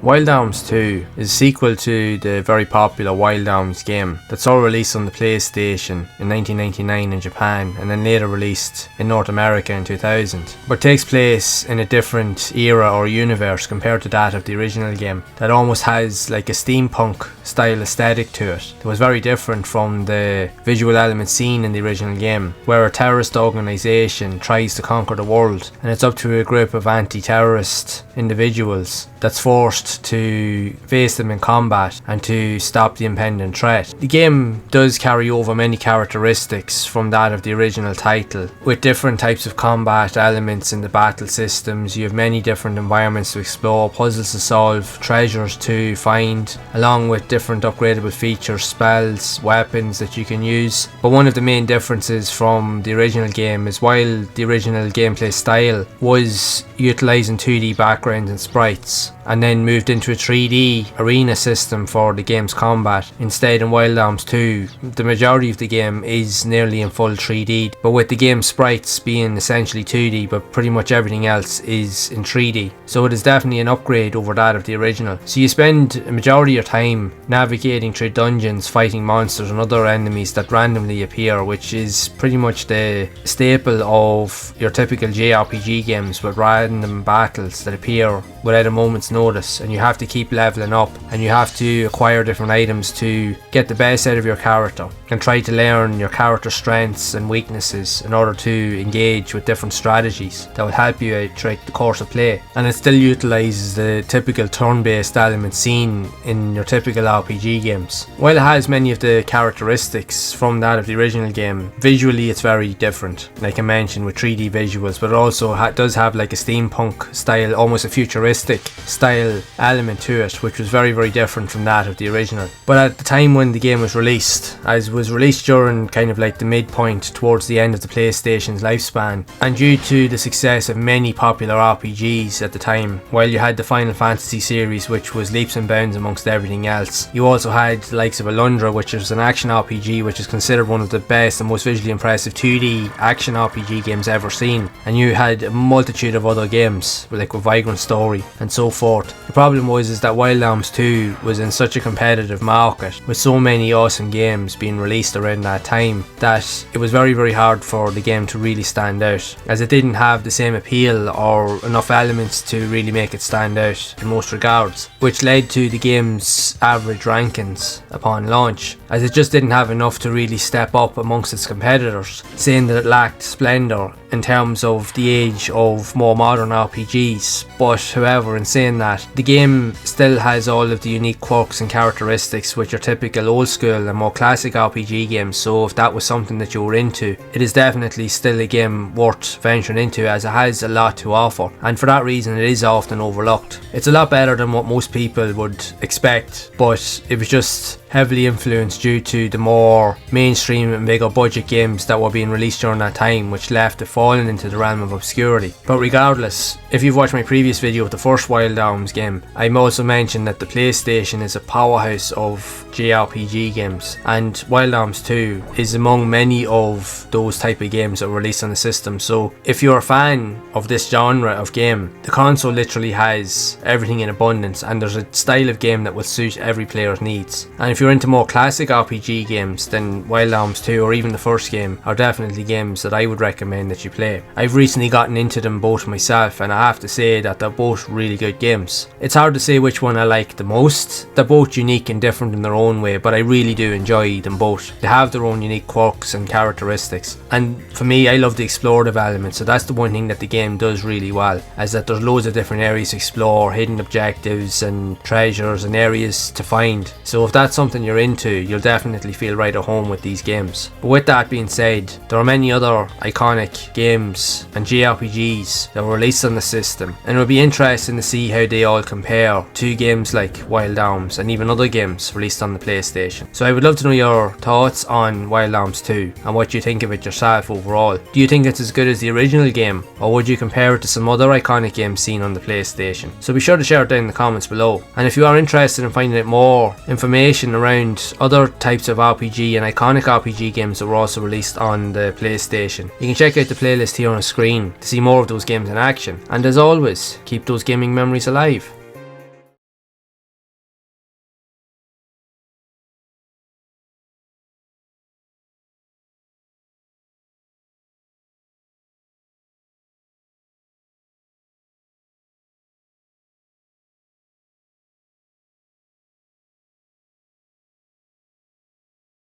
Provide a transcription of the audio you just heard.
Wild Arms 2 is a sequel to the very popular Wild Arms game that saw release on the PlayStation in 1999 in Japan and then later released in North America in 2000, but takes place in a different era or universe compared to that of the original game that almost has like a steampunk style aesthetic to it. It was very different from the visual elements seen in the original game, where a terrorist organisation tries to conquer the world and it's up to a group of anti-terrorist individuals that's forced to face them in combat and to stop the impending threat. The game does carry over many characteristics from that of the original title, with different types of combat elements in the battle systems. You have many different environments to explore, puzzles to solve, treasures to find, along with different upgradable features, spells, weapons that you can use. But one of the main differences from the original game is while the original gameplay style was utilising 2D backgrounds and sprites, and then moved into a 3D arena system for the game's combat. Instead, in Wild Arms 2, the majority of the game is nearly in full 3D, but with the game's sprites being essentially 2D, but pretty much everything else is in 3D. So it is definitely an upgrade over that of the original. So you spend a majority of your time navigating through dungeons, fighting monsters and other enemies that randomly appear, which is pretty much the staple of your typical JRPG games, with random battles that appear without a moment's notice, and you have to keep leveling up and you have to acquire different items to get the best out of your character and try to learn your character strengths and weaknesses in order to engage with different strategies that will help you out throughout the course of play. And it still utilises the typical turn-based elements seen in your typical RPG games. While it has many of the characteristics from that of the original game, visually it's very different, like I mentioned, with 3D visuals, but it also does have like a steampunk style, almost a futuristic style element to it, which was very, very different from that of the original. But at the time when the game was released, as it was released during kind of like the midpoint towards the end of the PlayStation's lifespan, and due to the success of many popular RPGs at the time, while you had the Final Fantasy series, which was leaps and bounds amongst everything else, you also had the likes of Alundra, which is an action RPG which is considered one of the best and most visually impressive 2D action RPG games ever seen, and you had a multitude of other games like with Vagrant Story and so forth. The problem was that Wild Arms 2 was in such a competitive market with so many awesome games being released around that time that it was very, very hard for the game to really stand out, as it didn't have the same appeal or enough elements to really make it stand out in most regards, which led to the game's average rankings upon launch, as it just didn't have enough to really step up amongst its competitors, saying that it lacked splendour in terms of the age of more modern RPGs. But however, in saying that, the game still has all of the unique quirks and characteristics which are typical old school and more classic RPG games, so if that was something that you were into, it is definitely still a game worth venturing into, as it has a lot to offer, and for that reason it is often overlooked. It's a lot better than what most people would expect, but it was just heavily influenced due to the more mainstream and bigger budget games that were being released during that time, which left it falling into the realm of obscurity. But regardless, if you've watched my previous video of the first Wild Arms game, I also mentioned that the PlayStation is a powerhouse of JRPG games, and Wild Arms 2 is among many of those type of games that were released on the system. So if you're a fan of this genre of game, the console literally has everything in abundance, and there's a style of game that will suit every player's needs. And if you're into more classic RPG games, then Wild Arms 2 or even the first game are definitely games that I would recommend that you play. I've recently gotten into them both myself, and I have to say that they're both really good games. It's hard to say which one I like the most. They're both unique and different in their own way, but I really do enjoy them both. They have their own unique quirks and characteristics, and for me, I love the explorative element, so that's the one thing that the game does really well, is that there's loads of different areas to explore, hidden objectives and treasures and areas to find. So if that's something you're into, you'll definitely feel right at home with these games. But with that being said, there are many other iconic games and JRPGs that were released on the system, and it'll be interesting to see how they all compare to games like Wild Arms and even other games released on the PlayStation. So I would love to know your thoughts on Wild Arms 2 and what you think of it yourself overall. Do you think it's as good as the original game, or would you compare it to some other iconic games seen on the PlayStation? So be sure to share it down in the comments below. And if you are interested in finding out more information around other types of RPG and iconic RPG games that were also released on the PlayStation, you can check out the playlist here on the screen to see more of those games in action. And as always, keep those gaming memories alive.